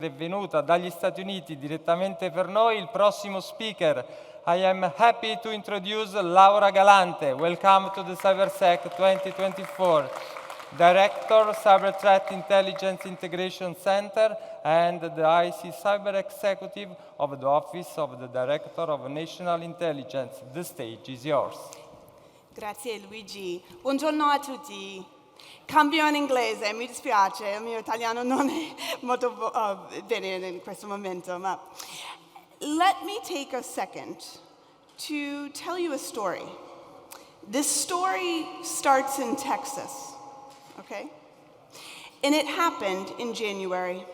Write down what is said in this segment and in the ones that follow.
È venuta dagli Stati Uniti direttamente per noi il prossimo speaker. I am happy to introduce Laura Galante. Welcome to the CyberSec2024. Director, Cyber Threat Intelligence Integration Center and the IC Cyber Executive of the Office of the Director of National Intelligence. The stage is yours. Grazie Luigi. Buongiorno a tutti. Cambio in inglese, mi dispiace, il mio italiano non è molto bene in questo momento, ma let me take a second to tell you a story. This story starts in Texas, okay? And it happened in January.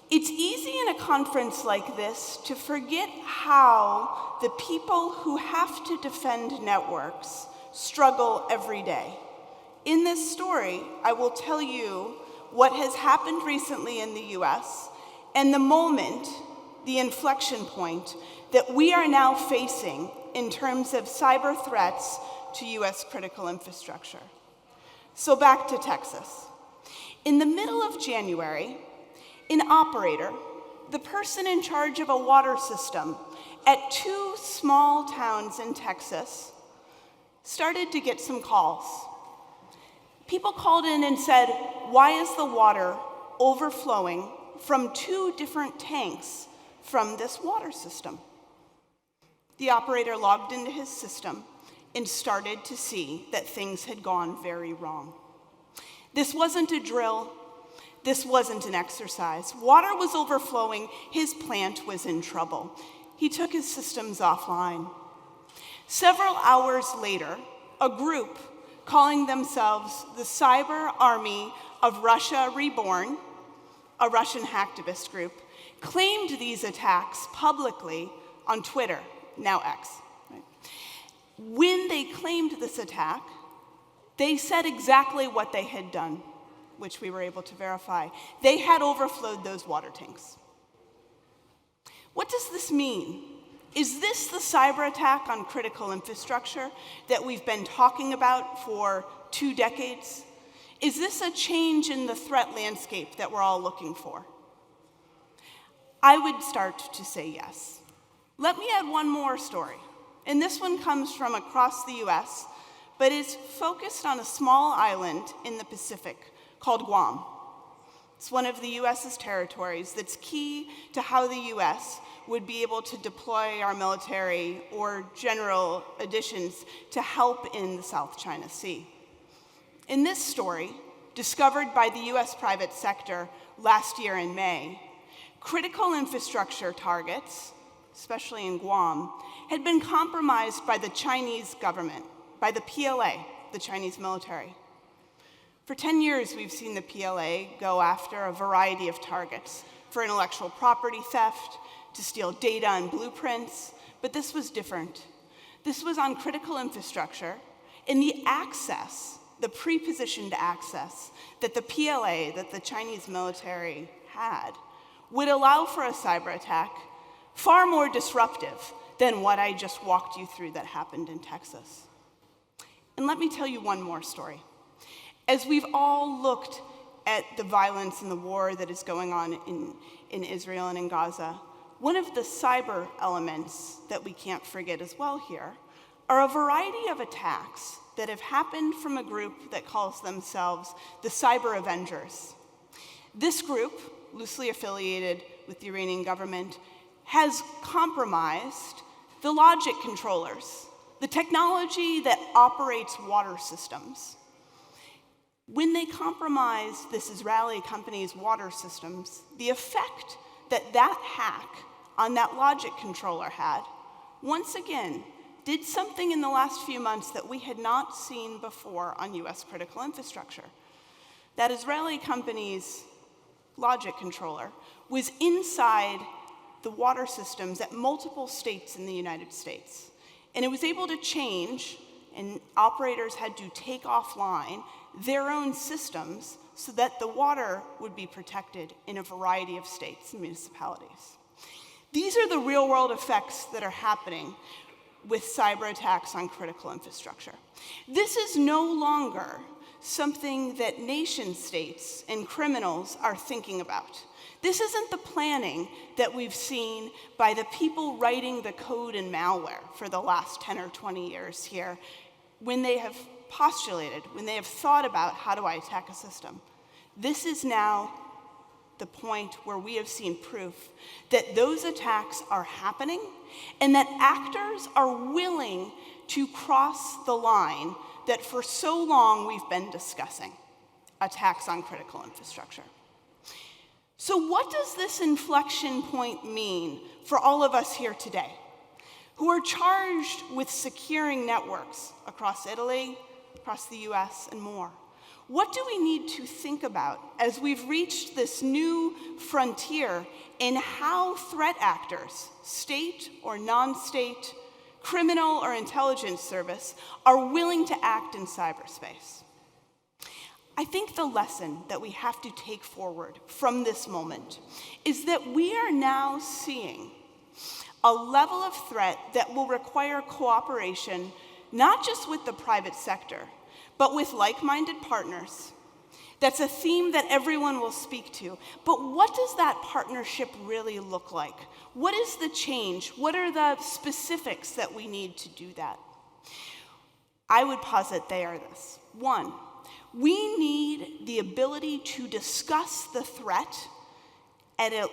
It's easy in a conference like this to forget how the people who have to defend networks struggle every day. In this story, I will tell you what has happened recently in the US and the moment, the inflection point, that we are now facing in terms of cyber threats to US critical infrastructure. So back to Texas. In the middle of January, an operator, the person in charge of a water system at 2 small towns in Texas, started to get some calls. People called in and said, why is the water overflowing from 2 different tanks from this water system? The operator logged into his system and started to see that things had gone very wrong. This wasn't a drill. This wasn't an exercise. Water was overflowing. His plant was in trouble. He took his systems offline. Several hours later, a group calling themselves the Cyber Army of Russia Reborn, a Russian hacktivist group, claimed these attacks publicly on Twitter, now X. Right? When they claimed this attack, they said exactly what they had done, which we were able to verify. They had overflowed those water tanks. What does this mean? Is this the cyber attack on critical infrastructure that we've been talking about for 2 decades? Is this a change in the threat landscape that we're all looking for? I would start to say yes. Let me add one more story. And this one comes from across the US, but is focused on a small island in the Pacific called Guam. It's one of the US's territories that's key to how the US would be able to deploy our military or general additions to help in the South China Sea. In this story, discovered by the US private sector last year in May, critical infrastructure targets, especially in Guam, had been compromised by the Chinese government, by the PLA, the Chinese military. For 10 years, we've seen the PLA go after a variety of targets for intellectual property theft, to steal data and blueprints, but this was different. This was on critical infrastructure, and the access, the pre-positioned access that the PLA, that the Chinese military had, would allow for a cyber attack far more disruptive than what I just walked you through that happened in Texas. And let me tell you one more story. As we've all looked at the violence and the war that is going on in Israel and in Gaza, one of the cyber elements that we can't forget as well here are a variety of attacks that have happened from a group that calls themselves the Cyber Avengers. This group, loosely affiliated with the Iranian government, has compromised the logic controllers, the technology that operates water systems. When they compromised this Israeli company's water systems, the effect that hack on that logic controller had, once again, did something in the last few months that we had not seen before on US critical infrastructure. That Israeli company's logic controller was inside the water systems at multiple states in the United States. And it was able to change, and operators had to take offline their own systems so that the water would be protected in a variety of states and municipalities. These are the real-world effects that are happening with cyber attacks on critical infrastructure. This is no longer something that nation states and criminals are thinking about. This isn't the planning that we've seen by the people writing the code in malware for the last 10 or 20 years here, when they have postulated, when they have thought about how do I attack a system. This is now the point where we have seen proof that those attacks are happening and that actors are willing to cross the line that for so long we've been discussing, attacks on critical infrastructure. So what does this inflection point mean for all of us here today, who are charged with securing networks across Italy, across the US, and more? What do we need to think about as we've reached this new frontier in how threat actors, state or non-state, criminal or intelligence service, are willing to act in cyberspace? I think the lesson that we have to take forward from this moment is that we are now seeing a level of threat that will require cooperation, not just with the private sector, but with like-minded partners. That's a theme that everyone will speak to. But what does that partnership really look like? What is the change? What are the specifics that we need to do that? I would posit they are this. One, we need the ability to discuss the threat at an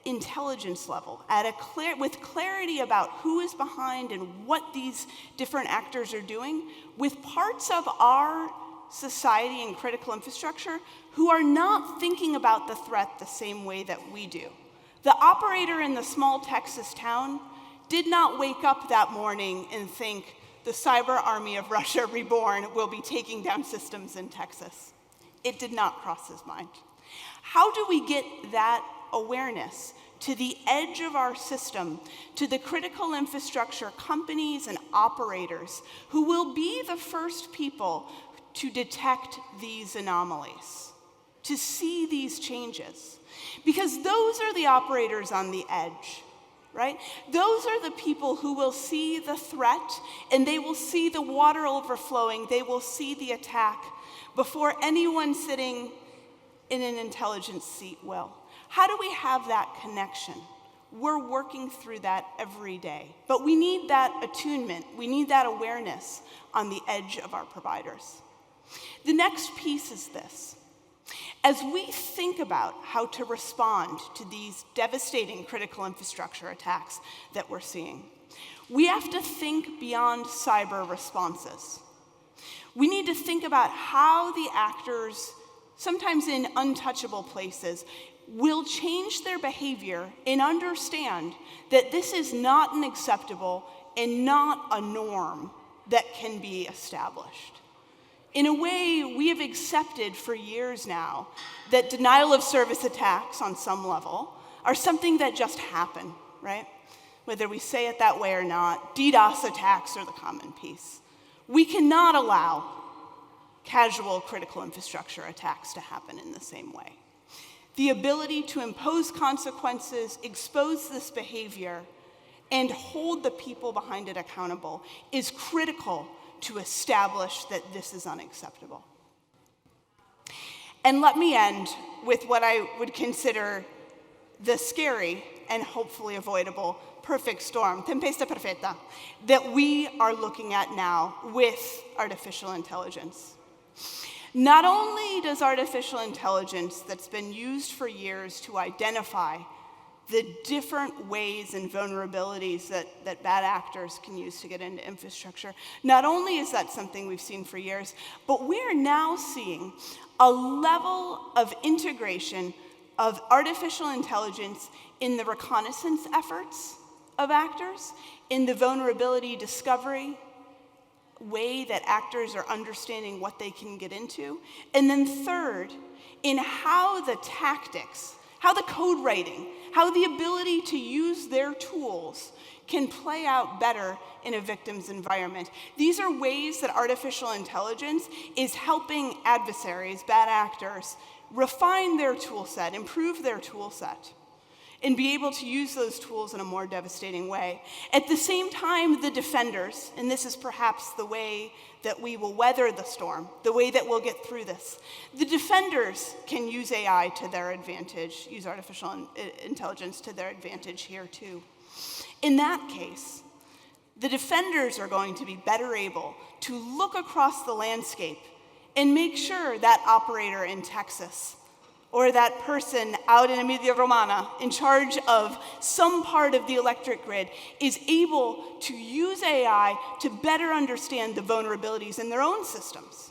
intelligence level, with clarity about who is behind and what these different actors are doing, with parts of our society and critical infrastructure who are not thinking about the threat the same way that we do. The operator in the small Texas town did not wake up that morning and think the cyber army of Russia reborn will be taking down systems in Texas. It did not cross his mind. How do we get that awareness to the edge of our system, to the critical infrastructure companies and operators who will be the first people to detect these anomalies, to see these changes? Because those are the operators on the edge, right? Those are the people who will see the threat and they will see the water overflowing, they will see the attack before anyone sitting in an intelligence seat will. How do we have that connection? We're working through that every day. But we need that attunement, we need that awareness on the edge of our providers. The next piece is this. As we think about how to respond to these devastating critical infrastructure attacks that we're seeing, we have to think beyond cyber responses. We need to think about how the actors, sometimes in untouchable places, will change their behavior and understand that this is not an acceptable and not a norm that can be established. In a way, we have accepted for years now that denial of service attacks on some level are something that just happen, right? Whether we say it that way or not, DDoS attacks are the common piece. We cannot allow casual critical infrastructure attacks to happen in the same way. The ability to impose consequences, expose this behavior, and hold the people behind it accountable is critical to establish that this is unacceptable. And let me end with what I would consider the scary and hopefully avoidable perfect storm, Tempesta Perfetta, that we are looking at now with artificial intelligence. Not only does artificial intelligence that's been used for years to identify the different ways and vulnerabilities that bad actors can use to get into infrastructure, not only is that something we've seen for years, but we're now seeing a level of integration of artificial intelligence in the reconnaissance efforts of actors, in the vulnerability discovery way that actors are understanding what they can get into, and then third, in how the tactics, how the code writing, how the ability to use their tools can play out better in a victim's environment. These are ways that artificial intelligence is helping adversaries, bad actors, refine their tool set, improve their tool set. and be able to use those tools in a more devastating way. At the same time, the defenders, and this is perhaps the way that we will weather the storm, the way that we'll get through this, the defenders can use AI to their advantage, use artificial intelligence to their advantage here too. In that case, the defenders are going to be better able to look across the landscape and make sure that operator in Texas or that person out in Emilia-Romagna in charge of some part of the electric grid is able to use AI to better understand the vulnerabilities in their own systems.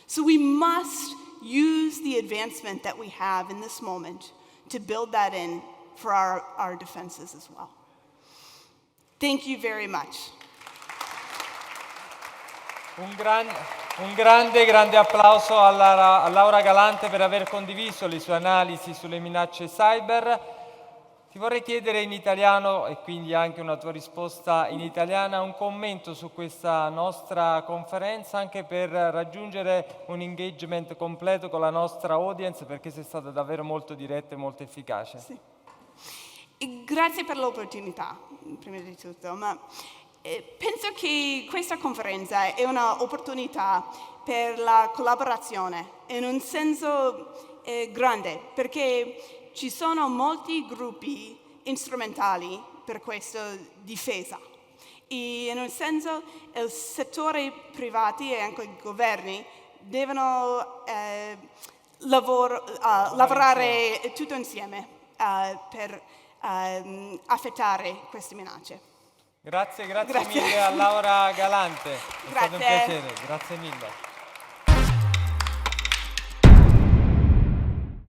So we must use the advancement that we have in this moment to build that in for our defenses as well. Thank you very much. Un grande applauso a Laura Galante per aver condiviso le sue analisi sulle minacce cyber. Ti vorrei chiedere in italiano, e quindi anche una tua risposta in italiana, un commento su questa nostra conferenza, anche per raggiungere un engagement completo con la nostra audience, perché sei stata davvero molto diretta e molto efficace. Sì. E grazie per l'opportunità, prima di tutto, ma penso che questa conferenza è un'opportunità per la collaborazione in un senso grande, perché ci sono molti gruppi strumentali per questa difesa. E in un senso il settore privati e anche i governi devono lavorare tutto insieme per affettare queste minacce. Grazie mille a Laura Galante, è stato un piacere, grazie mille.